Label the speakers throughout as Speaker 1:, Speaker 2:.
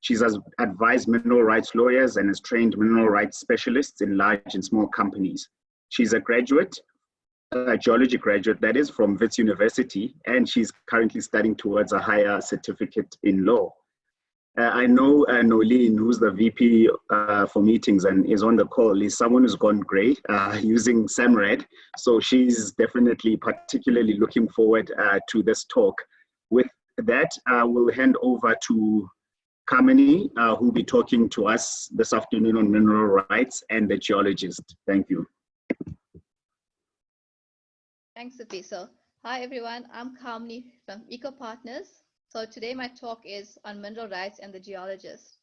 Speaker 1: She's advised mineral rights lawyers and has trained mineral rights specialists in large and small companies. She's a graduate, a geology graduate, that is, from Wits University, and she's currently studying towards a higher certificate in law. I know Nolene, who's the VP for meetings and is on the call, is someone who's gone grey using SAMRAD. So she's definitely particularly looking forward to this talk. With that, we'll hand over to Kahmani, who'll be talking to us this afternoon on mineral rights and the geologist. Thank you.
Speaker 2: Thanks, Sifiso. Hi, everyone. I'm Kahmani from EcoPartners. So today my talk is on mineral rights and the geologist.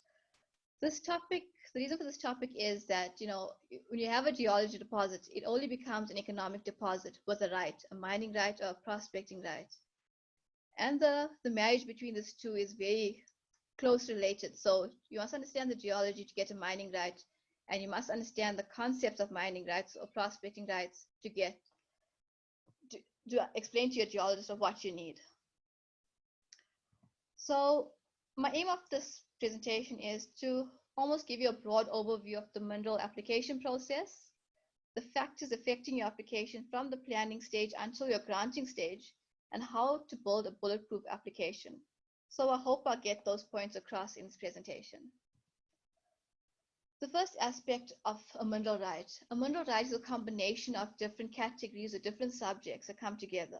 Speaker 2: This topic, the reason for this topic is that, when you have a geology deposit, it only becomes an economic deposit with a right, a mining right or a prospecting right. And the marriage between these two is very closely related. So you must understand the geology to get a mining right, and you must understand the concepts of mining rights or prospecting rights to explain to your geologist of what you need. So my aim of this presentation is to almost give you a broad overview of the mineral application process, the factors affecting your application from the planning stage until your granting stage, and how to build a bulletproof application. So I hope I'll get those points across in this presentation. The first aspect of a mineral right. A mineral right is a combination of different categories or different subjects that come together.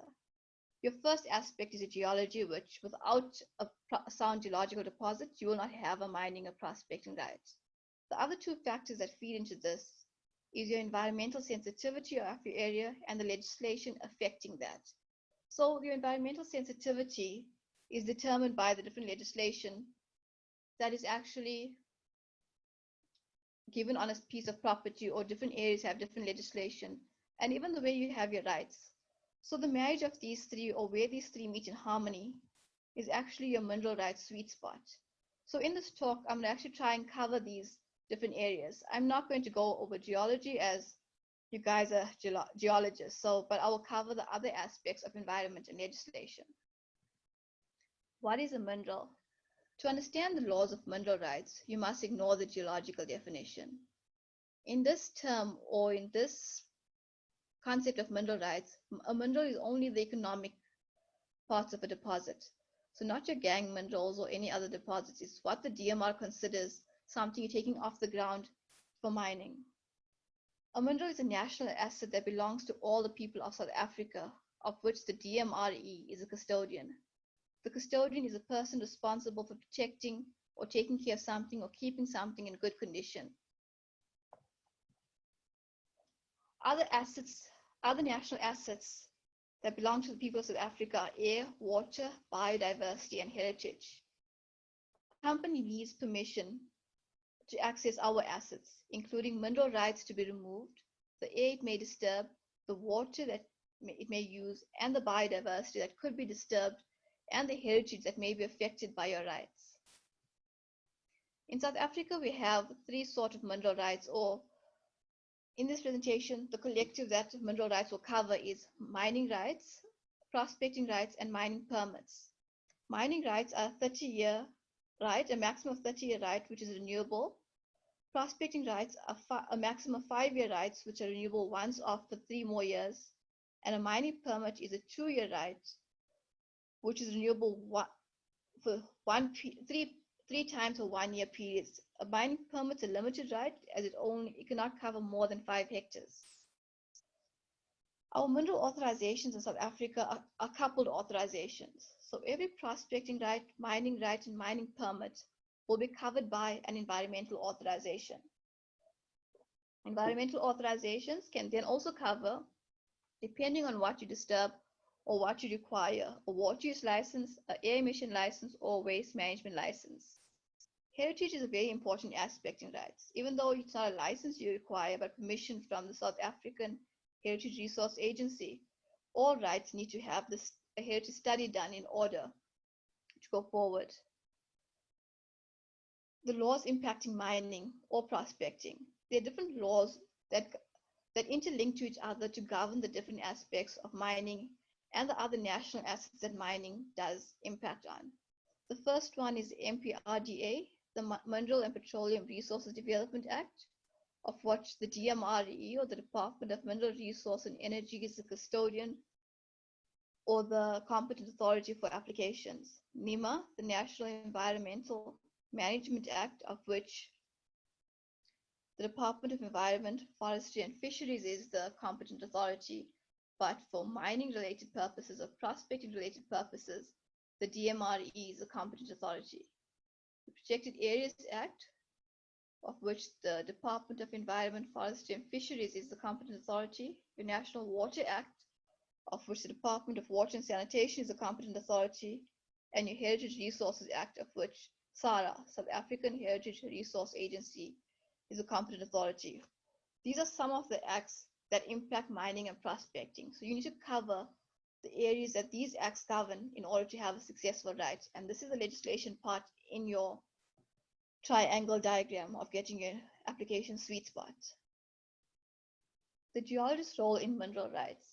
Speaker 2: Your first aspect is a geology, which without a sound geological deposit, you will not have a mining or prospecting right. The other two factors that feed into this is your environmental sensitivity of your area and the legislation affecting that. So your environmental sensitivity is determined by the different legislation that is actually given on a piece of property, or different areas have different legislation, and even the way you have your rights. So the marriage of these three, or where these three meet in harmony, is actually your mineral rights sweet spot. So in this talk, I'm going to actually try and cover these different areas. I'm not going to go over geology, as you guys are geologists, but I will cover the other aspects of environment and legislation. What is a mineral? To understand the laws of mineral rights, you must ignore the geological definition. In this term, or in this concept of mineral rights, a mineral is only the economic parts of a deposit. So not your gang minerals or any other deposits. It's what the DMR considers something you're taking off the ground for mining. A mineral is a national asset that belongs to all the people of South Africa, of which the DMRE is a custodian. The custodian is a person responsible for protecting or taking care of something or keeping something in good condition. Other assets, other national assets that belong to the people of South Africa are air, water, biodiversity, and heritage. A company needs permission to access our assets, including mineral rights to be removed, the air it may disturb, the water that it may use, and the biodiversity that could be disturbed, and the heritage that may be affected by your rights. In South Africa, we have three sorts of mineral rights, or in this presentation, the collective that mineral rights will cover is mining rights, prospecting rights, and mining permits. Mining rights are a 30-year right, a maximum of 30-year right, which is renewable. Prospecting rights are a maximum of 5-year rights, which are renewable once after 3 more years. And a mining permit is a 2-year right, which is renewable for three times for 1-year periods. A mining permit is a limited right, as it cannot cover more than 5 hectares. Our mineral authorizations in South Africa are coupled authorizations. So every prospecting right, mining right, and mining permit will be covered by an environmental authorization. Environmental authorizations can then also cover, depending on what you disturb or what you require, a water use license, an air emission license, or a waste management license. Heritage is a very important aspect in rights. Even though it's not a license you require, but permission from the South African Heritage Resource Agency, all rights need to have a heritage study done in order to go forward. The laws impacting mining or prospecting. There are different laws that interlink to each other to govern the different aspects of mining and the other national assets that mining does impact on. The first one is MPRDA, the Mineral and Petroleum Resources Development Act, of which the DMRE, or the Department of Mineral Resource and Energy, is the custodian or the competent authority for applications. NEMA, the National Environmental Management Act, of which the Department of Environment, Forestry and Fisheries is the competent authority, but for mining-related purposes or prospecting-related purposes, the DMRE is the competent authority. The Protected Areas Act, of which the Department of Environment, Forestry and Fisheries is the competent authority, the National Water Act, of which the Department of Water and Sanitation is the competent authority, and your Heritage Resources Act, of which SARA, South African Heritage Resource Agency, is a competent authority. These are some of the acts that impact mining and prospecting. So you need to cover the areas that these acts govern in order to have a successful right. And this is the legislation part in your triangle diagram of getting your application sweet spot. The geologist's role in mineral rights.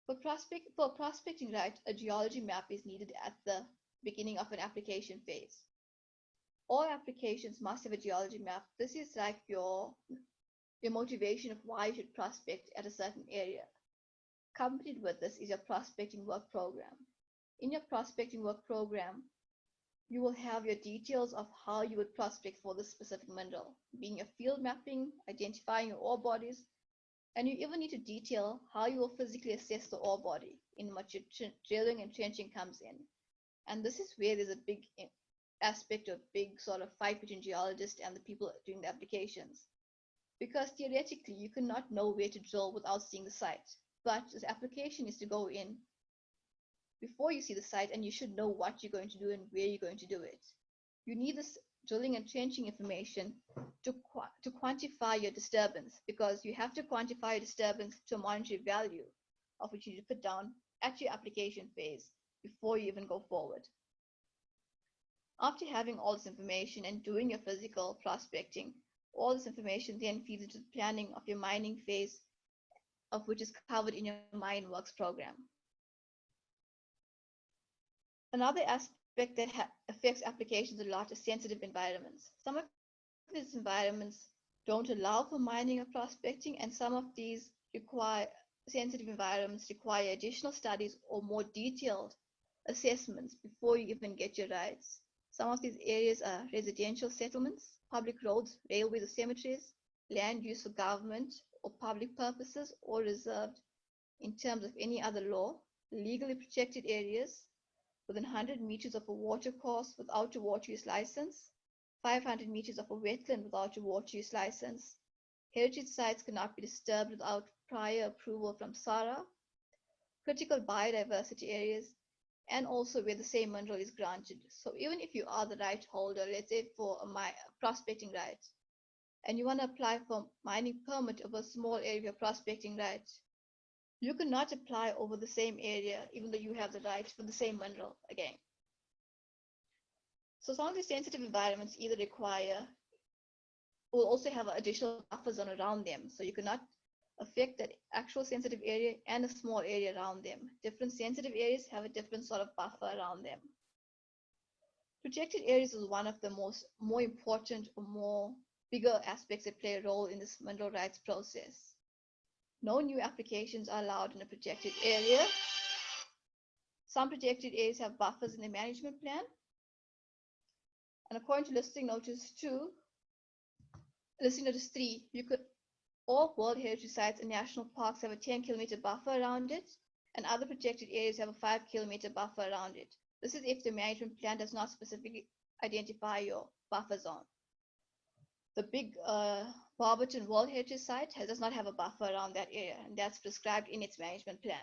Speaker 2: For a prospecting right, a geology map is needed at the beginning of an application phase. All applications must have a geology map. This is like your motivation of why you should prospect at a certain area. Accompanied with this is your prospecting work program. In your prospecting work program, you will have your details of how you would prospect for this specific mineral, being your field mapping, identifying your ore bodies, and you even need to detail how you will physically assess the ore body, in which your drilling and trenching comes in. And this is where there's a big aspect of big sort of fight between geologists and the people doing the applications. Because theoretically, you cannot know where to drill without seeing the site. But this application is to go in before you see the site, and you should know what you're going to do and where you're going to do it. You need this drilling and trenching information to quantify your disturbance, because you have to quantify your disturbance to a monetary value of which you need to put down at your application phase before you even go forward. After having all this information and doing your physical prospecting, all this information then feeds into the planning of your mining phase, of which is covered in your mine works program. Another aspect that affects applications a lot is sensitive environments. Some of these environments don't allow for mining or prospecting, and some of these sensitive environments require additional studies or more detailed assessments before you even get your rights. Some of these areas are residential settlements, public roads, railways or cemeteries, land used for government or public purposes or reserved in terms of any other law, legally protected areas within 100 meters of a watercourse without a water use license, 500 meters of a wetland without a water use license. Heritage sites cannot be disturbed without prior approval from SARA, critical biodiversity areas, and also where the same mineral is granted. So even if you are the right holder, let's say for a prospecting right, and you want to apply for mining permit of a small area of prospecting right, you cannot apply over the same area, even though you have the right for the same mineral again. So some of these sensitive environments either will also have an additional buffer zone around them. So you cannot affect that actual sensitive area and a small area around them. Different sensitive areas have a different sort of buffer around them. Protected areas is one of the more important or bigger aspects that play a role in this mineral rights process. No new applications are allowed in a protected area. Some protected areas have buffers in the management plan. And according to Listing Notice 2, Listing Notice 3, all World Heritage Sites and national parks have a 10-kilometer buffer around it, and other protected areas have a 5-kilometer buffer around it. This is if the management plan does not specifically identify your buffer zone. The big Barberton World Heritage Site does not have a buffer around that area, and that's prescribed in its management plan.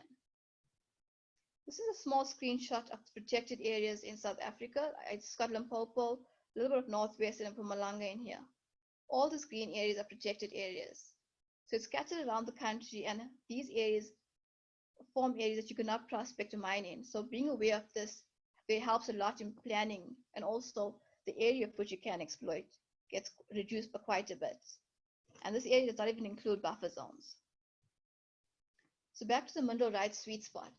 Speaker 2: This is a small screenshot of the protected areas in South Africa. It's got Limpopo, a little bit of Northwest and Mpumalanga in here. All these green areas are protected areas. So it's scattered around the country, and these areas form areas that you cannot prospect or mine in. So being aware of this, it helps a lot in planning, and also the area of which you can exploit gets reduced by quite a bit. And this area does not even include buffer zones. So back to the mineral rights sweet spot.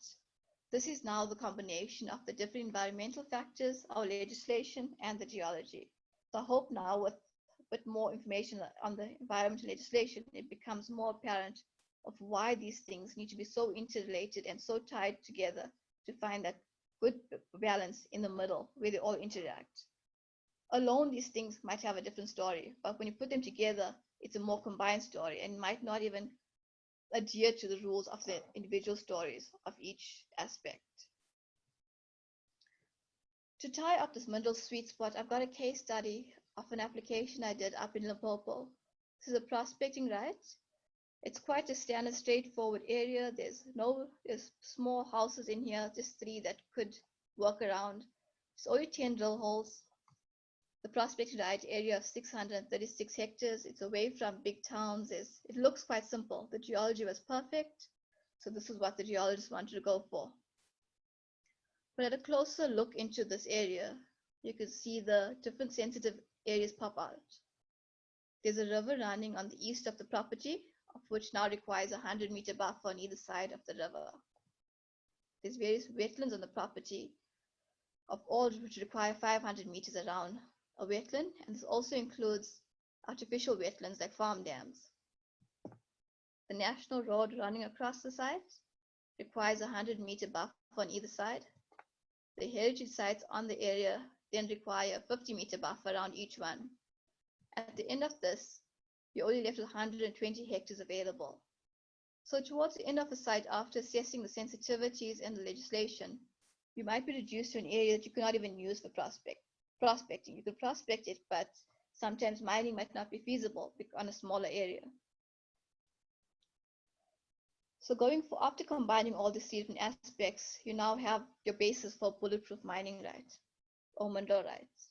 Speaker 2: This is now the combination of the different environmental factors, our legislation, and the geology. So I hope now with a bit more information on the environmental legislation, it becomes more apparent of why these things need to be so interrelated and so tied together to find that good balance in the middle where they all interact. Alone, these things might have a different story, but when you put them together, it's a more combined story and might not even adhere to the rules of the individual stories of each aspect. To tie up this middle sweet spot, I've got a case study of an application I did up in Limpopo. This is a prospecting right. It's quite a standard, straightforward area. There's small houses in here, just 3 that could work around. It's only 10 drill holes. The prospecting right area of 636 hectares. It's away from big towns. It looks quite simple. The geology was perfect. So this is what the geologists wanted to go for. But at a closer look into this area, you can see the different sensitive areas pop out. There's a river running on the east of the property, of which now requires a 100-meter buffer on either side of the river. There's various wetlands on the property, of all which require 500 meters around a wetland, and this also includes artificial wetlands like farm dams. The national road running across the site requires a 100-meter buffer on either side. The heritage sites on the area then require a 50-meter buffer around each one. At the end of this, you're only left with 120 hectares available. So towards the end of the site, after assessing the sensitivities and the legislation, you might be reduced to an area that you cannot even use for prospecting. You could prospect it, but sometimes mining might not be feasible on a smaller area. So after combining all these different aspects, you now have your basis for bulletproof mining rights or mineral rights.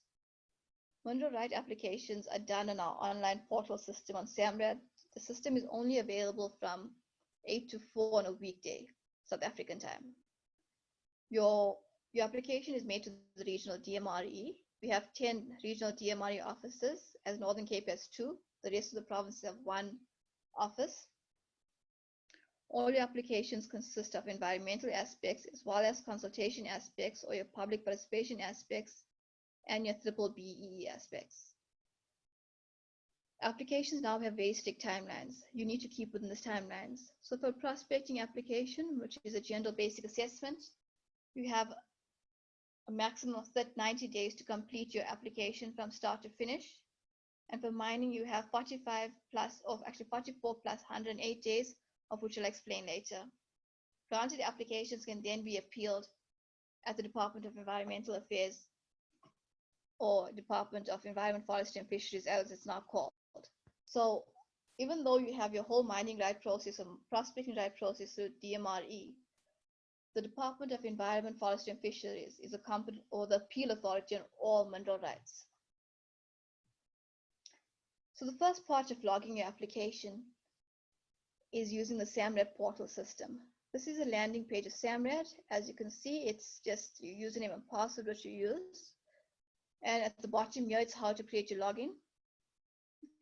Speaker 2: Mineral right applications are done on our online portal system on SAMRAD. The system is only available from 8 to 4 on a weekday, South African time. Your application is made to the regional DMRE. We have 10 regional DMRE offices, as Northern Cape has 2. The rest of the provinces have 1 office. All your applications consist of environmental aspects as well as consultation aspects or your public participation aspects and your BBBEE aspects. Applications now have very strict timelines. You need to keep within these timelines. So for a prospecting application, which is a general basic assessment, you have a maximum of 90 days to complete your application from start to finish. And for mining, you have 44 plus 108 days, of which I'll explain later. Granted applications can then be appealed at the Department of Environmental Affairs or Department of Environment, Forestry and Fisheries, as it's now called. So even though you have your whole mining right process or prospecting right process through DMRE, the Department of Environment, Forestry and Fisheries is a company or the appeal authority on all mineral rights. So the first part of logging your application is using the SAMRAD portal system. This is a landing page of SAMRAD. As you can see, it's just your username and password which you use. And at the bottom here, it's how to create your login.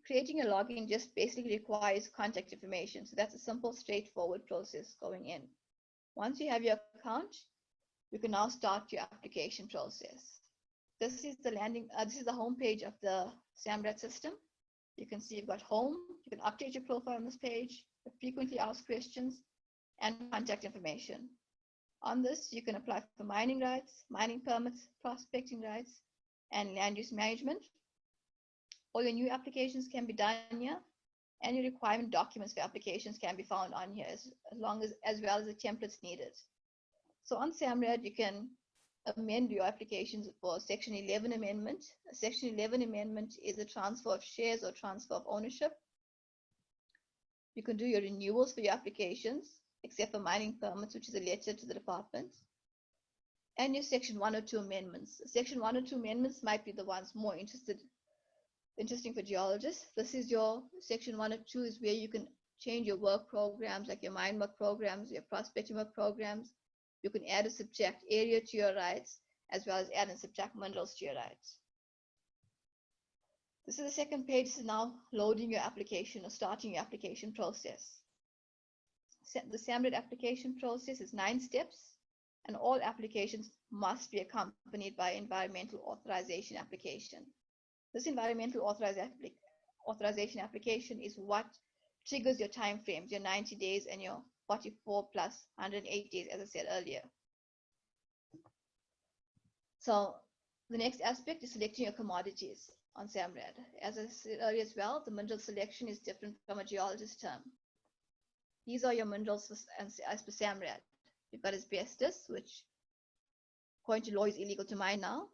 Speaker 2: Creating a login just basically requires contact information. So that's a simple, straightforward process going in. Once you have your account, you can now start your application process. This is the home page of the SAMRAD system. You can see you've got home. You can update your profile on this page, the frequently asked questions, and contact information. On this, you can apply for mining rights, mining permits, prospecting rights, and land use management. All your new applications can be done here, and your requirement documents for applications can be found on here as well as the templates needed. So on SAMRAD, you can amend your applications for Section 11 amendment. A Section 11 amendment is a transfer of shares or transfer of ownership. You can do your renewals for your applications, except for mining permits, which is a letter to the department. And your Section 102 amendments. Section 102 amendments might be the ones more interesting for geologists. This is your Section 102 is where you can change your work programs, like your mine work programs, your prospecting work programs. You can add or subtract area to your rights, as well as add and subtract minerals to your rights. This is the second page. This is now loading your application or starting your application process. The SAMRAD application process is 9 steps, and all applications must be accompanied by environmental authorization application. This environmental authorization application is what triggers your time frames, your 90 days and your 44 plus 108 days, as I said earlier. So the next aspect is selecting your commodities on SAMRAD. As I said earlier as well, the mineral selection is different from a geologist term. These are your minerals as per SAMRAD. You've got asbestos, which according to law is illegal to mine now,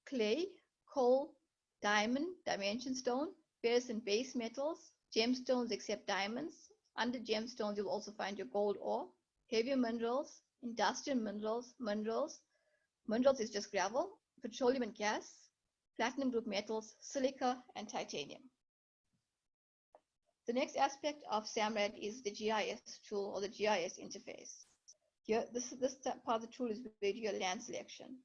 Speaker 2: clay, coal, diamond, dimension stone, ferrous and base metals, gemstones except diamonds. Under gemstones, you'll also find your gold ore, heavier minerals, industrial minerals, minerals is just gravel, petroleum and gas, platinum group metals, silica, and titanium. The next aspect of SAMRAD is the GIS tool or the GIS interface. Here, this part of the tool is where you do your land selection.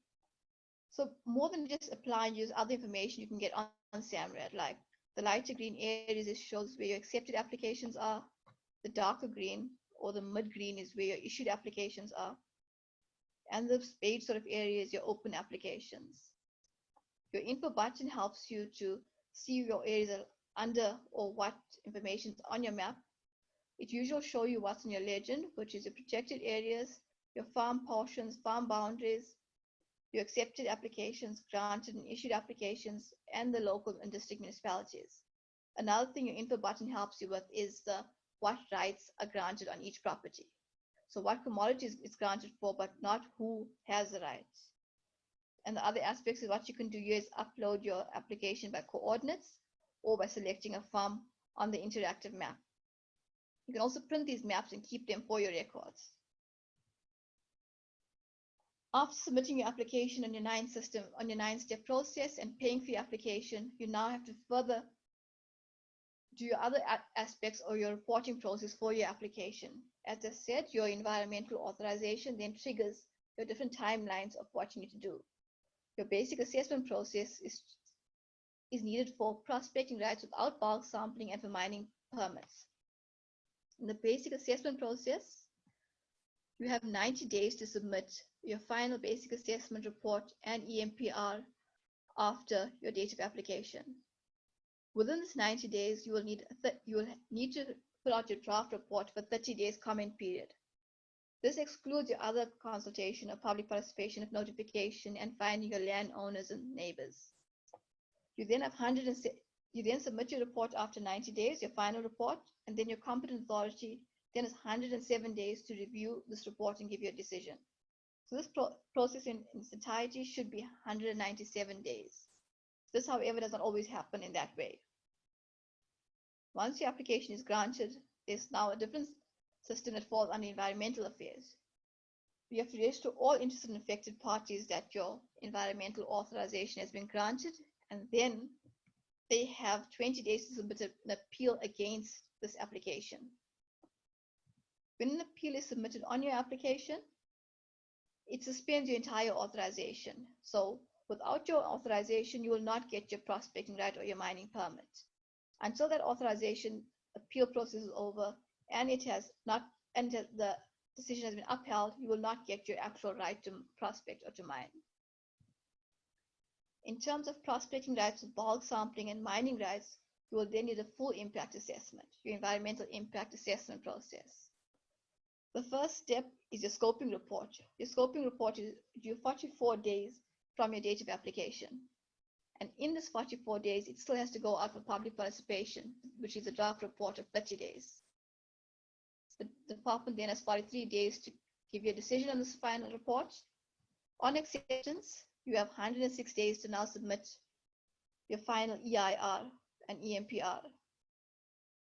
Speaker 2: So more than just apply and use other information you can get on SAMRAD, like the lighter green areas, it shows where your accepted applications are. The darker green or the mid green is where your issued applications are. And the beige sort of area is your open applications. Your info button helps you to see your areas under or what information is on your map. It usually show you what's in your legend, which is your protected areas, your farm portions, farm boundaries, your accepted applications, granted and issued applications, and the local and district municipalities. Another thing your info button helps you with is the what rights are granted on each property. So what commodities it's granted for, but not who has the rights. And the other aspects of what you can do here is upload your application by coordinates or by selecting a farm on the interactive map. You can also print these maps and keep them for your records. After submitting your application on your 9-step process and paying for your application, you now have to further do your other aspects or your reporting process for your application. As I said, your environmental authorization then triggers your different timelines of what you need to do. Your basic assessment process is needed for prospecting rights without bulk sampling and for mining permits. In the basic assessment process, you have 90 days to submit your final basic assessment report and EMPR after your date of application. Within this 90 days, you will need to fill out your draft report for 30 days comment period. This excludes your other consultation or public participation of notification and finding your landowners and neighbors. You then submit your report after 90 days, your final report, and then your competent authority then has 107 days to review this report and give you a decision. So this process in its entirety should be 197 days. This, however, does not always happen in that way. Once your application is granted, there's now a different system that falls under environmental affairs. You have to register all interested and affected parties that your environmental authorization has been granted, and then they have 20 days to submit an appeal against this application. When an appeal is submitted on your application, it suspends your entire authorization. So without your authorization, you will not get your prospecting right or your mining permit. Until that authorization appeal process is over and the decision has been upheld, you will not get your actual right to prospect or to mine. In terms of prospecting rights with bulk sampling and mining rights, you will then need a full impact assessment, your environmental impact assessment process. The first step is your scoping report. Your scoping report is due 44 days from your date of application. And in this 44 days, it still has to go out for public participation, which is a draft report of 30 days. The department then has 43 days to give you a decision on this final report. On acceptance, you have 106 days to now submit your final EIR and EMPR.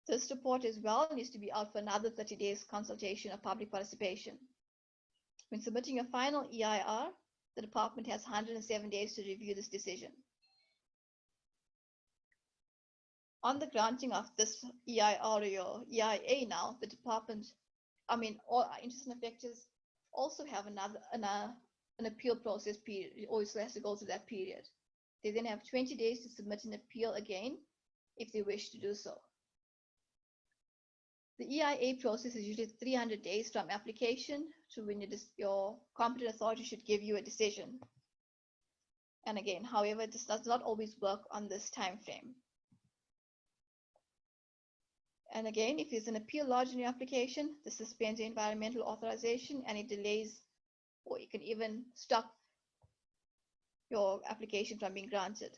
Speaker 2: This report as well needs to be out for another 30 days consultation or public participation. When submitting your final EIR, the department has 107 days to review this decision. On the granting of this EIR or your EIA now, the department, all interested and affected also have an appeal process period. It always has to go through that period. They then have 20 days to submit an appeal again if they wish to do so. The EIA process is usually 300 days from application to when your competent authority should give you a decision. And again, however, this does not always work on this time frame. And again, if there's an appeal lodged in your application, this suspends your environmental authorization and it delays, or it can even stop your application from being granted.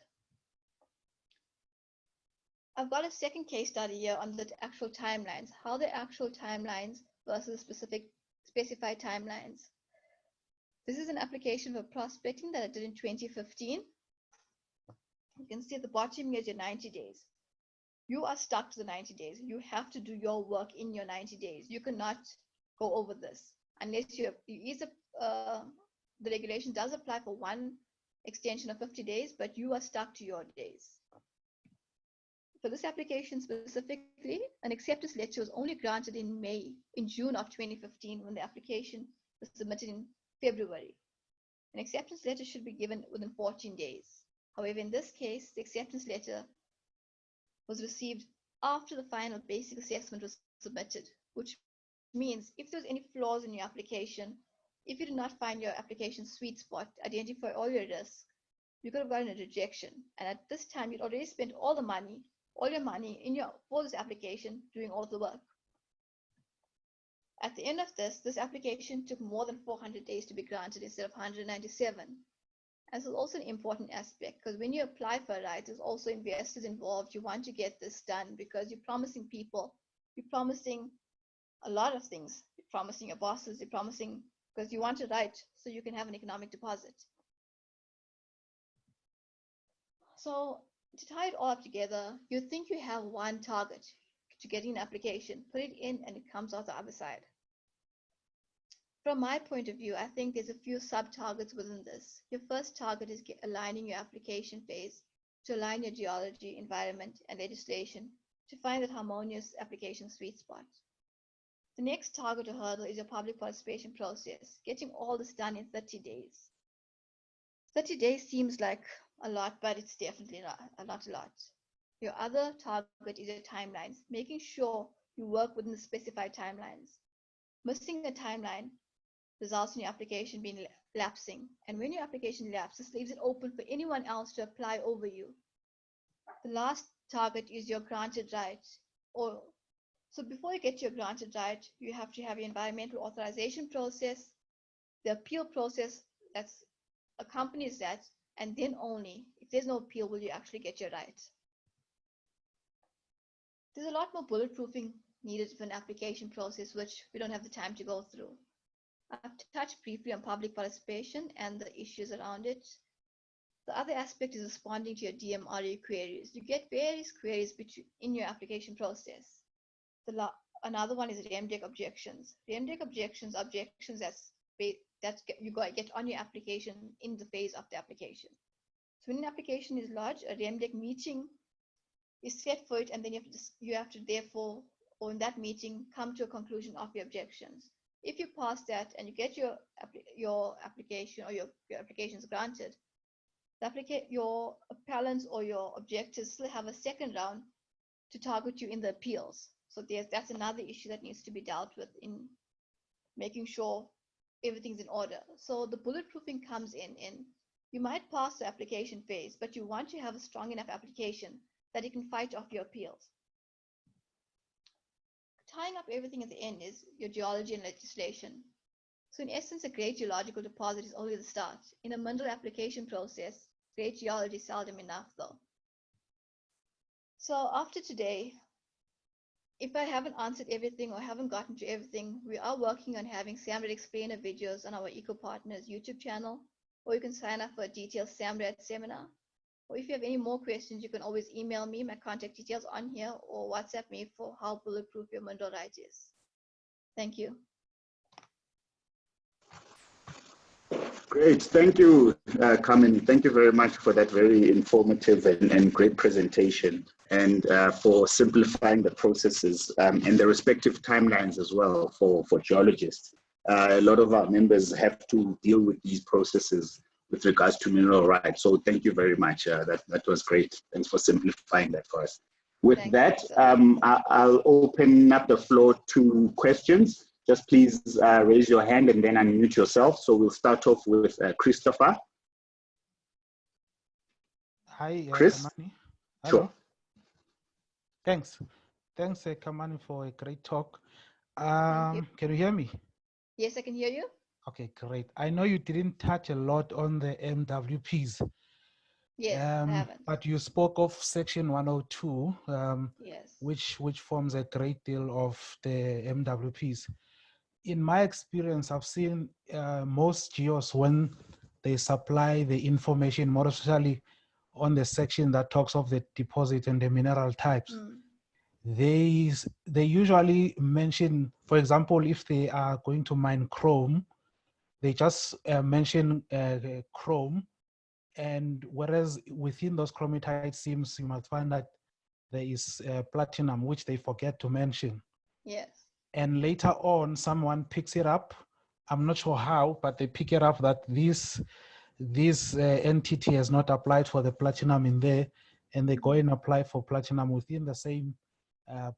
Speaker 2: I've got a second case study here on the actual timelines, how the actual timelines versus specified timelines. This is an application for prospecting that I did in 2015. You can see at the bottom is your 90 days. You are stuck to the 90 days. You have to do your work in your 90 days. You cannot go over this unless you have, the regulation does apply for one extension of 50 days, but you are stuck to your days. For this application specifically, an acceptance letter was only granted in June of 2015 when the application was submitted in February. An acceptance letter should be given within 14 days. However, in this case, the acceptance letter was received after the final basic assessment was submitted, which means if there's any flaws in your application, if you did not find your application sweet spot, identify all your risks, you could have gotten a rejection. And at this time, you'd already spent all your money for this application doing all the work. At the end of this application took more than 400 days to be granted instead of 197. And this is also an important aspect because when you apply for a right, there's also investors involved. You want to get this done because you're promising people, you're promising a lot of things. You're promising your bosses, you're promising because you want a right so you can have an economic deposit. So to tie it all up together, you think you have one target to getting an application, put it in and it comes out the other side. From my point of view, I think there's a few sub-targets within this. Your first target is aligning your application phase to align your geology, environment, and legislation to find that harmonious application sweet spot. The next target or hurdle is your public participation process, getting all this done in 30 days. 30 days seems like a lot, but it's definitely not a lot. Your other target is your timelines, making sure you work within the specified timelines. Missing a timeline results in your application being lapsing. And when your application lapses, this leaves it open for anyone else to apply over you. The last target is your granted right. So before you get your granted right, you have to have your environmental authorization process, the appeal process that accompanies that, and then only, if there's no appeal, will you actually get your right. There's a lot more bulletproofing needed for an application process, which we don't have the time to go through. I've touched briefly on public participation and the issues around it. The other aspect is responding to your DMRE queries. You get various queries in your application process. Another one is REMDEC objections. REMDEC objections are objections that you get on your application in the phase of the application. So when an application is lodged, a REMDEC meeting is set for it, and then you have to therefore, or in that meeting, come to a conclusion of your objections. If you pass that and you get your application or your application is granted, your appellants or your objectors still have a second round to target you in the appeals. So that's another issue that needs to be dealt with in making sure everything's in order. So the bulletproofing comes in you might pass the application phase, but you want to have a strong enough application that you can fight off your appeals. Tying up everything at the end is your geology and legislation. So in essence, a great geological deposit is only the start. In a mineral application process, great geology is seldom enough though. So after today, if I haven't answered everything or haven't gotten to everything, we are working on having SAMRED explainer videos on our EcoPartners YouTube channel, or you can sign up for a detailed SAMRED seminar. Or if you have any more questions, you can always email me, my contact details on here, or WhatsApp me for how bulletproof your mineral right is. Thank you.
Speaker 1: Great, thank you, Kahmani. Thank you very much for that very informative and great presentation, and for simplifying the processes and the respective timelines as well for geologists. A lot of our members have to deal with these processes with regards to mineral rights. So thank you very much. That was great. Thanks for simplifying that for us. With that, I'll open up the floor to questions. Just please raise your hand and then unmute yourself. So we'll start off with Christopher.
Speaker 3: Hi,
Speaker 1: Chris?
Speaker 3: Kahmani.
Speaker 1: Sure.
Speaker 3: Hello. Thanks, Kahmani, for a great talk.
Speaker 2: Thank you.
Speaker 3: Can you hear me?
Speaker 2: Yes, I can hear you.
Speaker 3: Okay, great. I know you didn't touch a lot on the MWPs.
Speaker 2: Yes, I haven't.
Speaker 3: But you spoke of Section 102,
Speaker 2: Yes.
Speaker 3: which forms a great deal of the MWPs. In my experience, I've seen most geos, when they supply the information, more especially on the section that talks of the deposit and the mineral types, they usually mention, for example, if they are going to mine chrome, they just mention chrome. And whereas within those chromatite seams, you might find that there is platinum, which they forget to mention.
Speaker 2: Yes.
Speaker 3: And later on, someone picks it up. I'm not sure how, but they pick it up that this entity has not applied for the platinum in there, and they go and apply for platinum within the same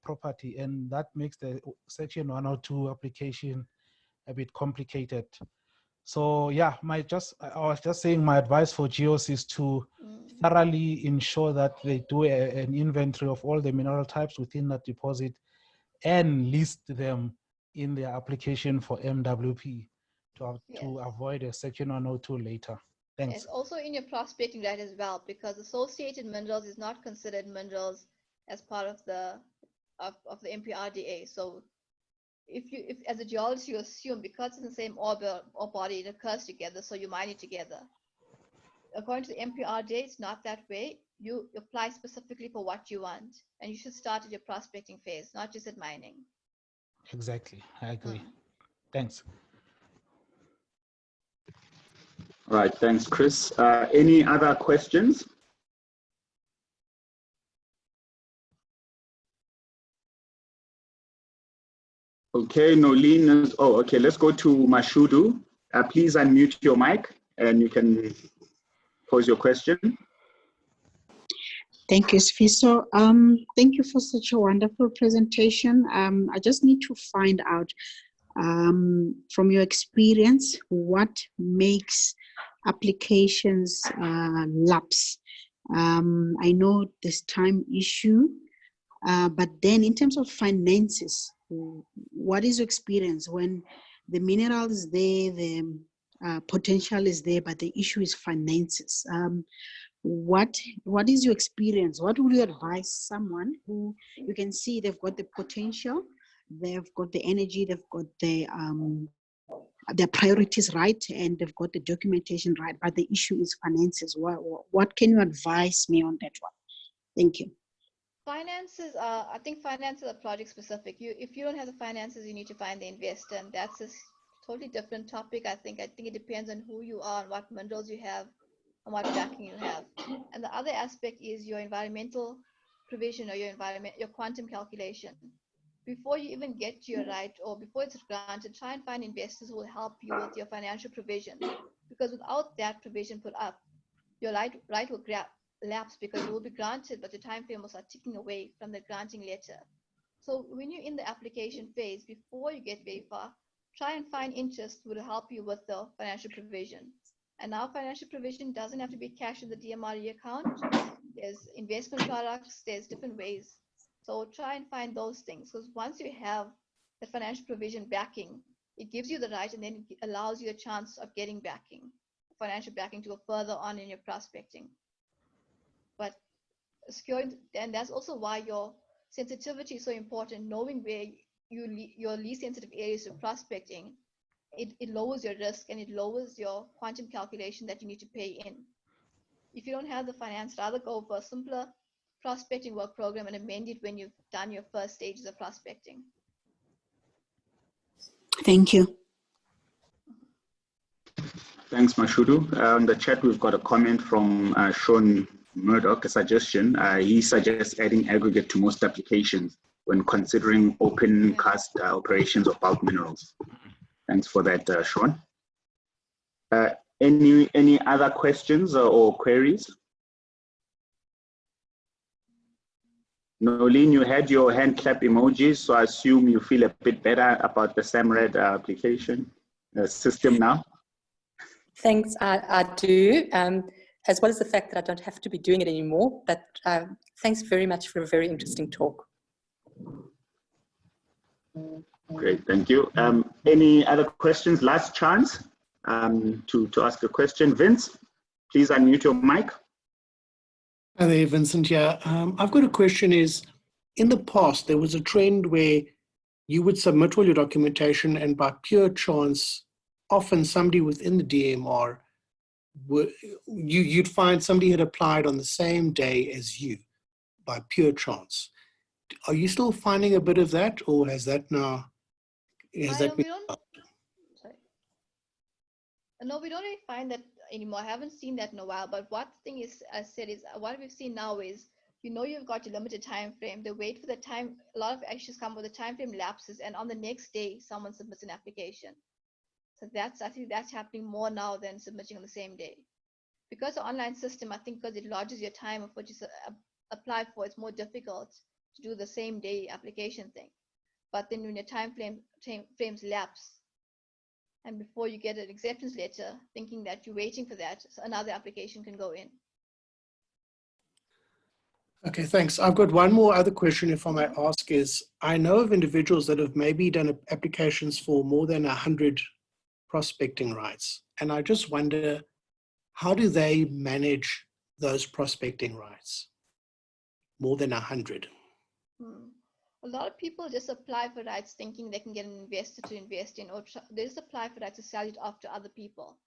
Speaker 3: property. And that makes the Section 102 application a bit complicated. So yeah, I was just saying my advice for geos is to thoroughly ensure that they do an inventory of all the mineral types within that deposit and list them in their application for MWP to avoid a Section 102 later. Thanks.
Speaker 2: Yes, also in your prospecting right as well, because associated minerals is not considered minerals as part of the MPRDA. So if as a geologist you assume because it's in the same ore body, it occurs together, so you mine it together. According to the MPRDA, it's not that way. You apply specifically for what you want, and you should start at your prospecting phase, not just at mining.
Speaker 3: Exactly, I agree. Thanks.
Speaker 1: All right, thanks, Chris. Any other questions? Okay, Nolene is, oh, okay, let's go to Mashudu. Please unmute your mic and you can pose your question.
Speaker 4: Thank you, Sfiso. Thank you for such a wonderful presentation. I just need to find out from your experience, what makes applications lapse? I know this time issue, but then in terms of finances, what is your experience when the mineral is there, the potential is there, but the issue is finances? What is your experience? What would you advise someone who you can see they've got the potential, they've got the energy, they've got their priorities right, and they've got the documentation right, but the issue is finances? What can you advise me on that one? Thank you.
Speaker 2: Finances are, I think finances are project specific. If you don't have the finances, you need to find the investor, and that's a totally different topic. I think it depends on who you are and what minerals you have and what backing you have. And the other aspect is your environmental provision or your quantum calculation. Before you even get to your right, or before it's granted, try and find investors who will help you with your financial provision. Because without that provision put up, your right will lapse, because it will be granted, but the time frame will start ticking away from the granting letter. So when you're in the application phase, before you get very far, try and find interest who will help you with the financial provision. And now financial provision doesn't have to be cash in the DMRE account. There's investment products, there's different ways. So try and find those things, because once you have the financial provision backing, it gives you the right, and then it allows you a chance of getting backing, financial backing, to go further on in your prospecting. But securing, and that's also why your sensitivity is so important, knowing where your least sensitive areas of prospecting. It lowers your risk, and it lowers your quantum calculation that you need to pay in. If you don't have the finance, rather go for a simpler prospecting work program and amend it when you've done your first stages of prospecting.
Speaker 4: Thank you.
Speaker 1: Thanks, Mashudu. On the chat, we've got a comment from Sean Murdoch, a suggestion. He suggests adding aggregate to most applications when considering open cast operations of bulk minerals. Thanks for that, Sean. Any other questions or queries? Nolene, you had your hand clap emojis, so I assume you feel a bit better about the SAMRED application system now.
Speaker 5: Thanks, I do. as well as the fact that I don't have to be doing it anymore. But thanks very much for a very interesting talk.
Speaker 1: Great, thank you. Any other questions? Last chance to ask a question. Vince, please unmute your mic.
Speaker 6: Hi there, Vincent here. I've got a question is, in the past, there was a trend where you would submit all your documentation and by pure chance, often somebody within the DMR, you'd find somebody had applied on the same day as you by pure chance. Are you still finding a bit of that, or has that now,
Speaker 2: sorry. No, we don't really find that anymore. I haven't seen that in a while, but what thing is, as said, is what we've seen now is, you've got your limited time frame. They wait for the time. A lot of issues come where the time frame lapses, and on the next day, someone submits an application. So I think that's happening more now than submitting on the same day. Because the online system, I think, because it lodges your time of what you apply for, it's more difficult to do the same day application thing. But then when your time frames lapse, and before you get an acceptance letter, thinking that you're waiting for that, so another application can go in.
Speaker 6: Okay, thanks. I've got one more other question, if I may ask, is I know of individuals that have maybe done applications for more than 100 prospecting rights. And I just wonder, how do they manage those prospecting rights? More than 100.
Speaker 2: A lot of people just apply for rights thinking they can get an investor to invest in, or they just apply for rights to sell it off to other people.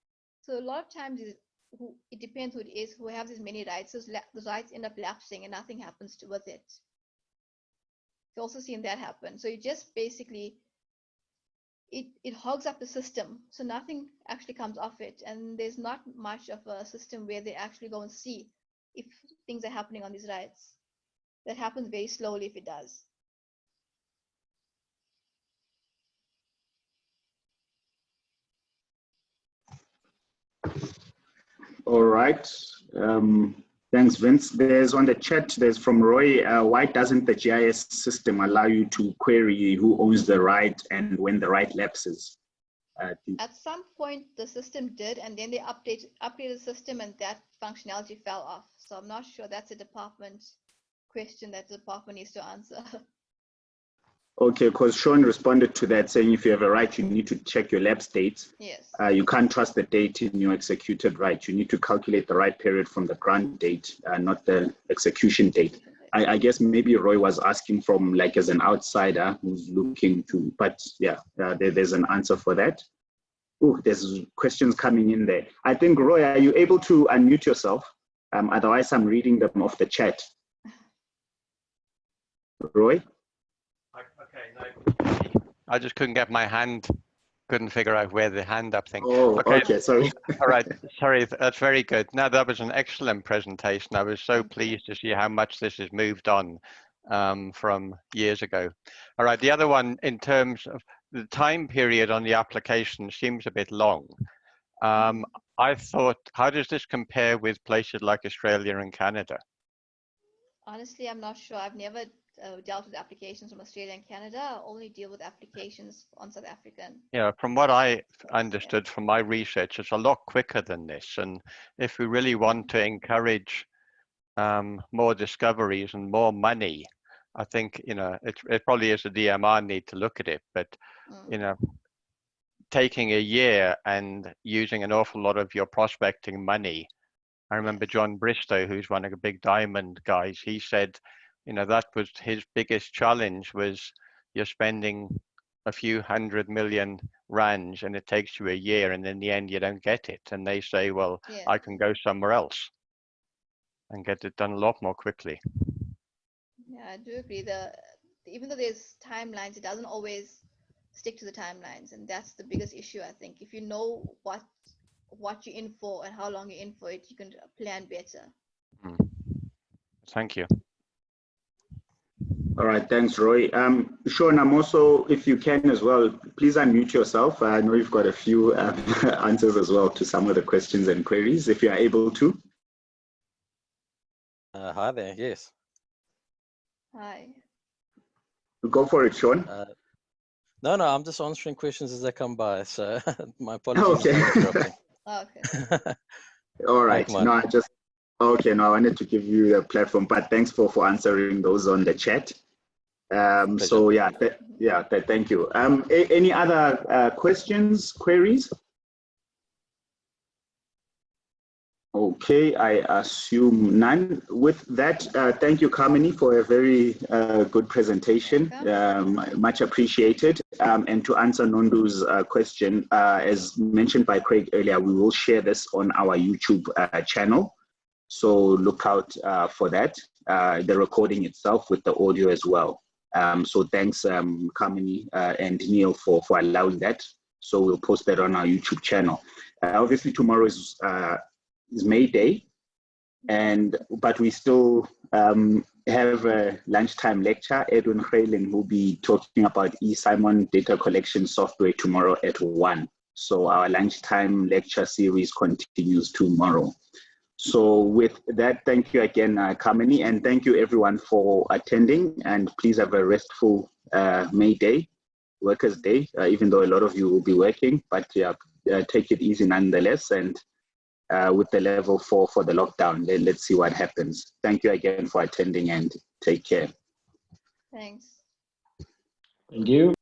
Speaker 2: So a lot of times it depends who it is who have these many rights. Those rights end up lapsing and nothing happens with it. You've also seen that happen. So you just basically, it hogs up the system. So nothing actually comes off it. And there's not much of a system where they actually go and see if things are happening on these rights. That happens very slowly if it does.
Speaker 1: All right. Thanks, Vince. There's on the chat, there's from Roy, why doesn't the GIS system allow you to query who owns the right and when the right lapses?
Speaker 2: At some point, the system did, and then they updated the system and that functionality fell off. So I'm not sure, that's a department question that the department needs to answer.
Speaker 1: Okay, because Sean responded to that saying if you have a right, you need to check your lapse dates.
Speaker 2: Yes.
Speaker 1: You can't trust the date in your executed right. You need to calculate the right period from the grant date, not the execution date. I guess maybe Roy was asking from like as an outsider who's looking to, but yeah, there's an answer for that. Oh, there's questions coming in there. I think, Roy, are you able to unmute yourself? Otherwise, I'm reading them off the chat. Roy?
Speaker 7: Okay, no. I just couldn't get my hand, couldn't figure out where the hand up thing.
Speaker 1: Oh, okay, sorry.
Speaker 7: All right, sorry, that's very good. No, that was an excellent presentation. I was so pleased to see how much this has moved on from years ago. All right, the other one, in terms of the time period on the application, seems a bit long. I thought, how does this compare with places like Australia and Canada?
Speaker 2: Honestly, I'm not sure. I've never dealt with applications from Australia and Canada. I only deal with applications on South African.
Speaker 7: Yeah, from what I understood from my research, it's a lot quicker than this. And if we really want to encourage more discoveries and more money, I think, it probably is a DMR need to look at it, but, taking a year and using an awful lot of your prospecting money. I remember John Bristow, who's one of the big diamond guys, he said, that was his biggest challenge, was you're spending a few 100 million rands and it takes you a year and in the end you don't get it. And they say, well,
Speaker 2: yeah.
Speaker 7: I can go somewhere else and get it done a lot more quickly.
Speaker 2: Yeah, I do agree. Even though there's timelines, it doesn't always stick to the timelines. And that's the biggest issue, I think. If you know what you're in for and how long you're in for it, you can plan better.
Speaker 7: Thank you.
Speaker 1: All right, thanks, Roy. Sean, I'm also, if you can as well, please unmute yourself. I know you've got a few answers as well to some of the questions and queries, if you are able to.
Speaker 8: Hi there, yes.
Speaker 2: Hi.
Speaker 1: Go for it, Sean.
Speaker 8: No, I'm just answering questions as they come by, so my apologies.
Speaker 1: Okay.
Speaker 2: Okay.
Speaker 1: All right.
Speaker 8: Kahmani.
Speaker 1: No, I just, okay, no, I wanted to give you a platform, but thanks for answering those on the chat. So yeah, thank you. Any other questions, queries? Okay, I assume none. With that, thank you, Kahmani, for a very good presentation. Much appreciated. And to answer Nondu's question, as mentioned by Craig earlier, we will share this on our YouTube channel. So look out for that, the recording itself with the audio as well. So thanks, Kahmani and Neil for allowing that. So we'll post that on our YouTube channel. Obviously, tomorrow is May Day, but we still have a lunchtime lecture. Edwin Khailing will be talking about eSimon data collection software tomorrow at 1. So our lunchtime lecture series continues tomorrow. So with that, thank you again, Kahmani, and thank you everyone for attending, and please have a restful May Day, Workers' Day, even though a lot of you will be working, but yeah, take it easy nonetheless. And with the level 4 for the lockdown, let's see what happens. Thank you again for attending, and take care.
Speaker 2: Thanks.
Speaker 9: Thank you.